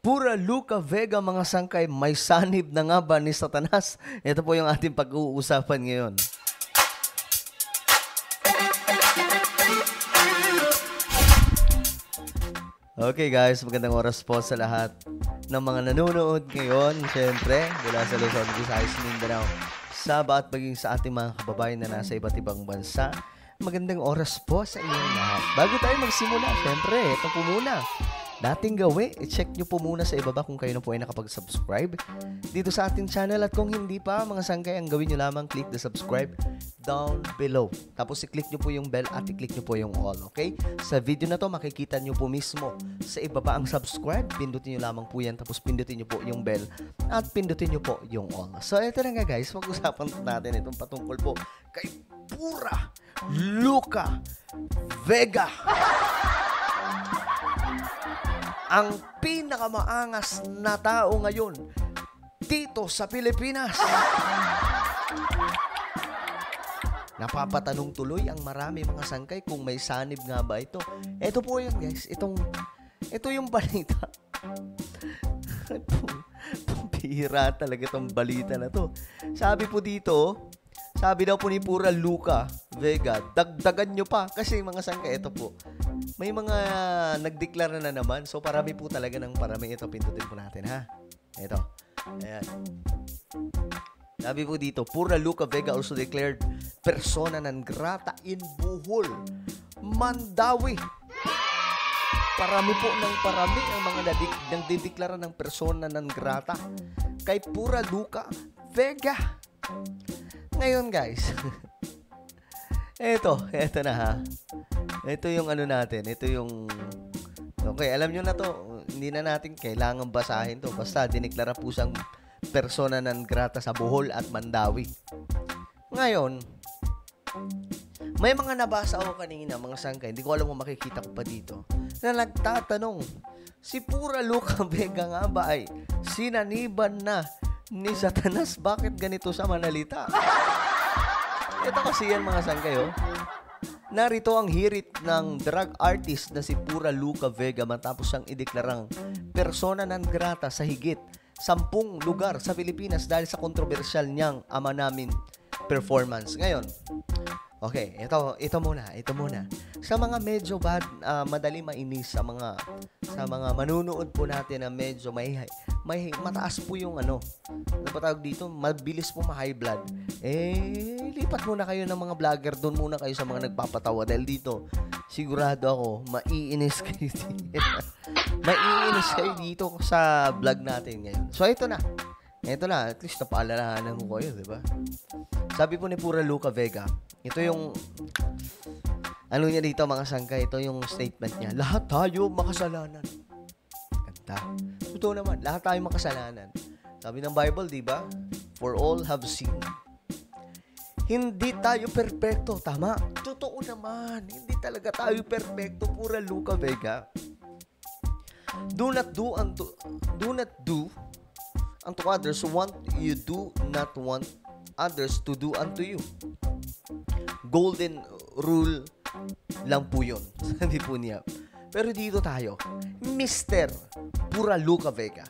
Pura Luca Vega, mga sangkay, may sanib na nga ba ni Satanas? Ito po yung ating pag-uusapan ngayon. Okay guys, magandang oras po sa lahat ng mga nanonood ngayon. Siyempre, mula sa Luzon, Visayas, Mindanao, Sabah at maging sa ating mga kababayan na nasa iba't ibang bansa. Magandang oras po sa inyong lahat. Bago tayo magsimula, siyempre, ito po muna. Dating gawin, i-check nyo po muna sa ibaba kung kayo na po ay nakapag-subscribe dito sa ating channel. At kung hindi pa, mga sangkay, ang gawin nyo lamang, click the subscribe down below. Tapos i-click nyo po yung bell at i-click nyo po yung all, okay? Sa video na to, makikita nyo po mismo sa ibaba ang subscribe. Pindutin nyo lamang po yan. Tapos pindutin nyo po yung bell at pindutin nyo po yung all. So, ito na nga guys, mag-usapan natin itong patungkol po kay Pura Luca Vega. Ang pinakamaangas na tao ngayon dito sa Pilipinas. Napapatanong tuloy ang marami mga sangkay kung may sanib nga ba ito. Ito po yan guys. Ito yung balita. Pambihira talaga itong balita na to. Sabi po dito, sabi daw po ni Pura Luca Vega, dagdagan nyo pa. Kasi mga sangkay, ito po. May mga nagdeklara na naman. So, parami po talaga ng parami. Ito, pindutin po natin, ha? Ito. Ayan. Sabi po dito, Pura Luca Vega also declared persona non grata in Bohol, Mandawi. Parami po ng parami ang mga nagdideklara ng persona non grata kay Pura Luca Vega. Ngayon, guys. Ito na, ha? Ito yung ano natin. Ito yung... Okay, alam nyo na to. Hindi na natin kailangan basahin to. Basta dineklara po siyang persona non grata sa Bohol at Mandawi. Ngayon, may mga nabasa ako kanina, mga sangkay. Hindi ko alam kung makikita ko pa dito. Na nagtatanong, si Pura Luca Vega nga ba ay sinaniban na ni Satanas? Bakit ganito sa manalita? Ito kasi yan mga sangkay, oh. Narito ang hirit ng drug artist na si Pura Luca Vega matapos siyang ideklarang persona non grata sa higit 10 lugar sa Pilipinas dahil sa kontrobersyal niyang Ama Namin performance. Ngayon, okay, ito muna. Sa mga medyo madali mainis, sa mga manunood po natin na medyo may mataas po yung napatawag dito, mabilis po ma-high blood. Lipat muna kayo ng mga vlogger, doon muna kayo sa mga nagpapatawa dahil dito, sigurado ako, maiinis kayo dito. Maiinis kayo dito sa vlog natin ngayon. So, ito na, at least napaalalahanan mo kayo, di ba? Sabi po ni Pura Luca Vega, ito yung ano niya dito mga sangkay, ito yung statement niya. Lahat tayo makasalanan. Ganda. Totoo naman, lahat tayo makasalanan. Sabi ng Bible, di ba? For all have sinned. Hindi tayo perpekto, tama? Totoo naman, hindi talaga tayo perpekto, Pura Luca Vega. Do not do unto others what you do not want others to do unto you. Golden rule lang po yun. Sabi po niya. Pero dito tayo, Mr. Pura Luca Vega.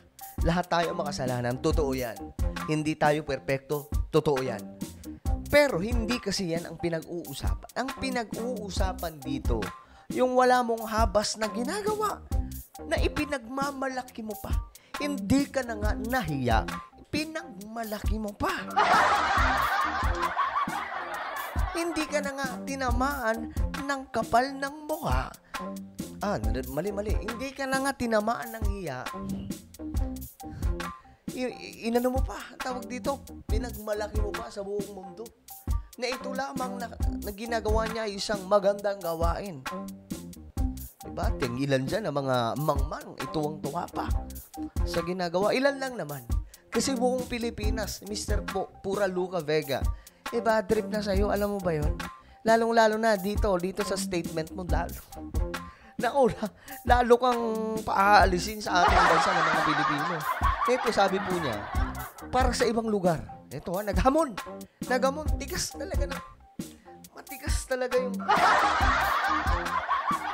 Lahat tayo makasalanan. Totoo yan. Hindi tayo perpekto. Totoo yan. Pero hindi kasi yan ang pinag-uusapan. Ang pinag-uusapan dito, yung wala mong habas na ginagawa, na ipinagmamalaki mo pa. Hindi ka na nga nahiya. Pinagmalaki mo pa. Hindi ka na nga tinamaan ng kapal ng mukha. Mali. Hindi ka na nga tinamaan ng hiya. Inano mo pa, tawag dito, pinagmalaki mo pa sa buong mundo. Na ito lamang na ginagawa niya isang magandang gawain. Diba? Ilan dyan na mga mangmang, ituwang-tuwa pa sa ginagawa. Ilan lang naman. Kasi buong Pilipinas, Mr. Pura Luca Vega, bad trip na sa'yo. Alam mo ba yun? Lalong-lalo na dito sa statement mo, lalo kang paaalisin sa ating bansa ng mga Pilipino. Ito, sabi po niya, para sa ibang lugar. Ito naghamon. Tigas talaga yung...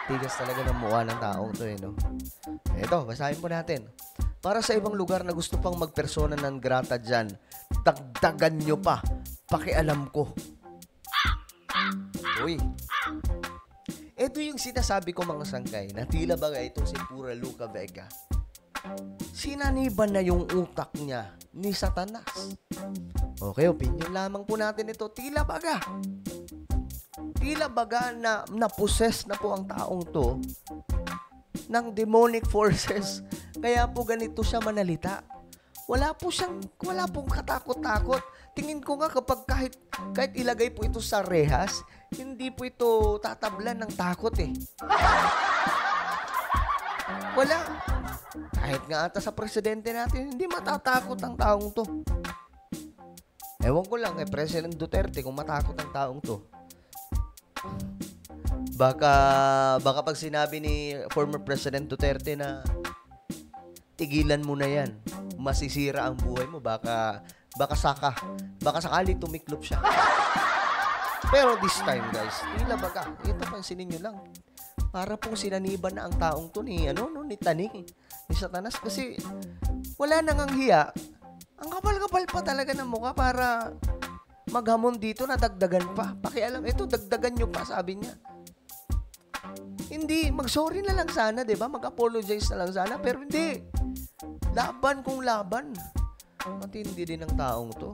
Tigas talaga ng mukha ng taong to, no? Ito, basahin po natin. Para sa ibang lugar na gusto pang magpersona ng grata dyan, dagdagan nyo pa. Pakialam ko. Uy. Ito yung sinasabi ko mga sangkay, na tila ba itong si Pura Luca Vega, sinaniban na yung utak niya ni Satanas. Okay, opinion lamang po natin ito. Tila baga na naposes na po ang taong to ng demonic forces. Kaya po ganito siya manalita. Wala pong katakot-takot. Tingin ko nga kapag kahit ilagay po ito sa rehas, hindi po ito tatablan ng takot eh. Wala. Kahit nga ata sa presidente natin, hindi matatakot ang taong to. Ewan ko lang President Duterte kung matakot ang taong to. Baka pag sinabi ni former President Duterte na tigilan mo na yan, masisira ang buhay mo, baka sakali tumiklop siya. Pero this time guys, tila baga, ito pansinin nyo lang, para pong sinaniban na ang taong to ni Taning, ni Satanas, kasi wala nang ang hiya. Ang kapal-kapal pa talaga ng mukha para maghamon dito na dagdagan pa. Pakialam, ito dagdagan nyo pa, sabi niya. Hindi, mag-sorry na lang sana, diba? Mag-apologize na lang sana, pero hindi. Laban kung laban. Matindi din ang taong to.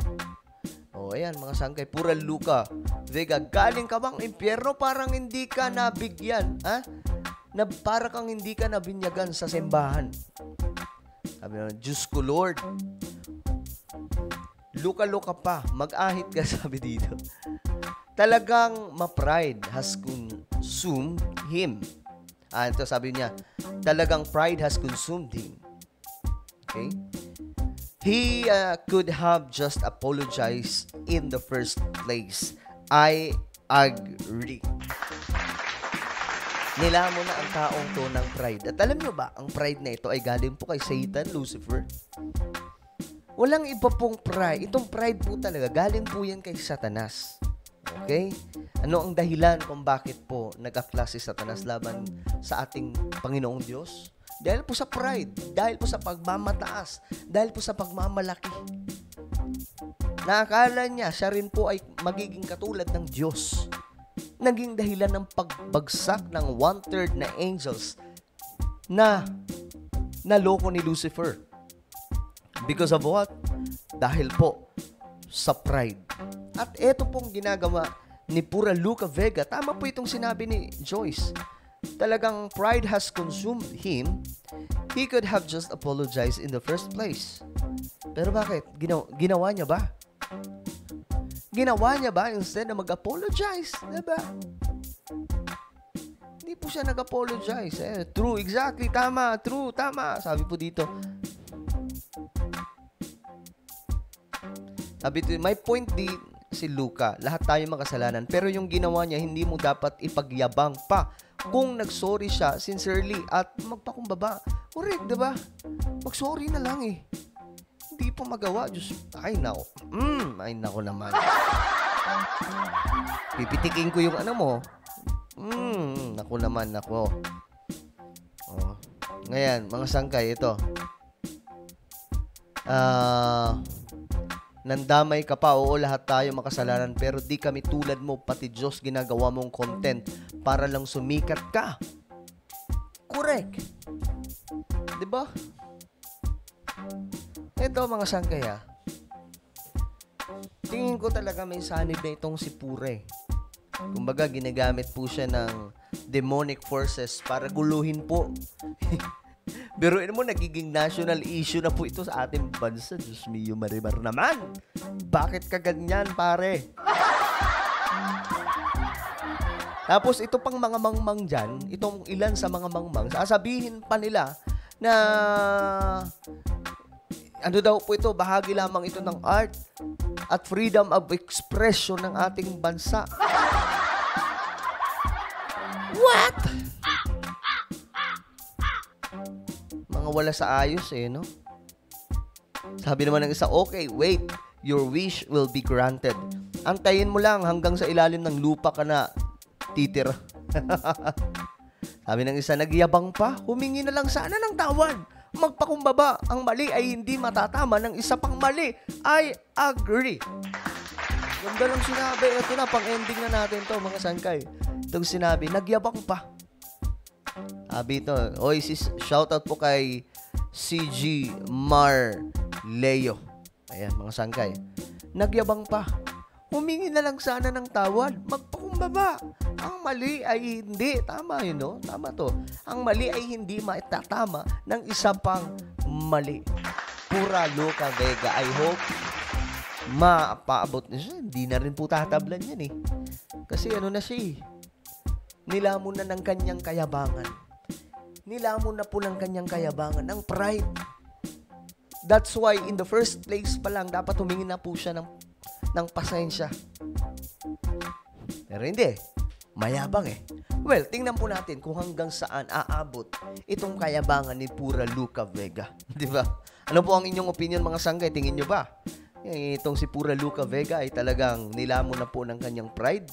O, ayan, mga sangkay. Pura Luca Vega, galing ka bang impyerno? Parang hindi ka nabigyan. Ha? Para kang hindi ka nabinyagan sa simbahan. Sabi naman, Diyos ko Lord. Luka-luka pa. Mag-ahit ka, sabi dito. Talagang ma-pride has consumed him. Ito sabi niya, talagang pride has consumed him. Okay? He could have just apologized in the first place. I agree. Nilamo na ang taong to ng pride. At alam nyo ba, ang pride na ito ay galing po kay Satan, Lucifer. Walang iba pong pride. Itong pride po talaga, galing po yan kay Satanas. Okay? Ano ang dahilan kung bakit po nag-aklas si Satanas laban sa ating Panginoong Diyos? Dahil po sa pride, dahil po sa pagmamataas, dahil po sa pagmamalaki. Naakala niya, siya rin po ay magiging katulad ng Diyos. Naging dahilan ng pagbagsak ng 1/3 na angels na naloko ni Lucifer. Because of what? Dahil po sa pride. At eto pong ginagawa ni Pura Luca Vega, tama po itong sinabi ni Joyce. Talagang pride has consumed him. He could have just apologized in the first place. Pero bakit? Ginawa niya ba? Ginawa niya ba instead na mag-apologize? Diba? Hindi po siya nag-apologize. True, exactly, tama, true, tama. Sabi po dito. Sabi dito, my point si Luca, lahat tayo makasalanan. Pero yung ginawa niya, hindi mo dapat ipagyabang pa. Kung nag-sorry siya, sincerely, at magpakumbaba. Correct, diba? Mag-sorry na lang eh. Hindi pa magawa. Diyos, ay nako. Ay nako naman. Pipitikin ko yung ano mo. Nako naman, nako. Oh. Ngayon, mga sangkay, ito. Nandamay ka pa, oo, lahat tayo makasalanan, pero di kami tulad mo, pati Diyos ginagawa mong content para lang sumikat ka. Correct. Diba? Ito mga sangkaya, tingin ko talaga may sanib na itong si Pure. Kumbaga, ginagamit po siya ng demonic forces para guluhin po. Biruin mo, nagiging national issue na po ito sa ating bansa. Diyos mio, Marimar naman. Bakit ka ganyan, pare? Tapos, ito pang mga mangmang dyan, itong ilan sa mga mangmang, sasabihin pa nila na ano daw po ito, bahagi lamang ito ng art at freedom of expression ng ating bansa. What? Mga wala sa ayos no? Sabi naman ng isa, okay, wait, your wish will be granted. Antayin mo lang hanggang sa ilalim ng lupa ka na titira. Sabi ng isa, nagyabang pa, humingi na lang sana ng tawan. magpakumbaba. Ang mali ay hindi matatama ng isa pang mali. I agree. Ganda lang sinabi. Ito na, pang-ending na natin to mga sangkay. Itong sinabi, nagyabang pa. Sabi ito, oy sis, shoutout po kay CG Mar Leo. Ayan, mga sangkay. Nagyabang pa. Humingi na lang sana ng tawad. Magpakumbaba. Ang mali ay hindi. Tama yun, no? Tama to. Ang mali ay hindi maitatama ng isa pang mali. Pura Luca Vega. I hope mapaabot na siya. Hindi na rin po tatablan yan eh. Kasi ano na siya eh. Nilamon na ng kanyang kayabangan. Nilamon na po ng kanyang kayabangan. Ang pride. That's why in the first place pa lang dapat humingi na po siya ng pasensya. Pero hindi. Mayabang eh. Well, tingnan po natin kung hanggang saan aabot itong kayabangan ni Pura Luca Vega. Di ba? Ano po ang inyong opinion mga sanggay? Tingin nyo ba? Itong si Pura Luca Vega ay talagang nilamon na po ng kanyang pride.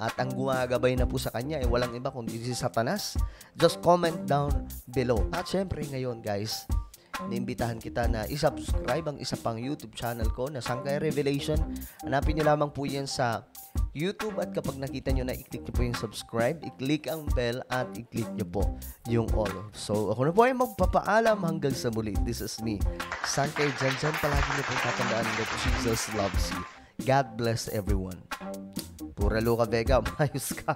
At ang gumagabay na po sa kanya ay walang iba kundi si Satanas. Just comment down below. At syempre ngayon guys, niimbitahan kita na isubscribe ang isa pang YouTube channel ko na Sangkay Revelation. Hanapin nyo lamang po yan sa YouTube at kapag nakita nyo na i-click nyo po yung subscribe, i-click ang bell at i-click nyo po yung all. So ako na po ay magpapaalam hanggang sa muli. This is me, Sangkay Janjan. Palagi nyo pong tatandaan that Jesus loves you. God bless everyone. Pura Luca Vega, mayos ka.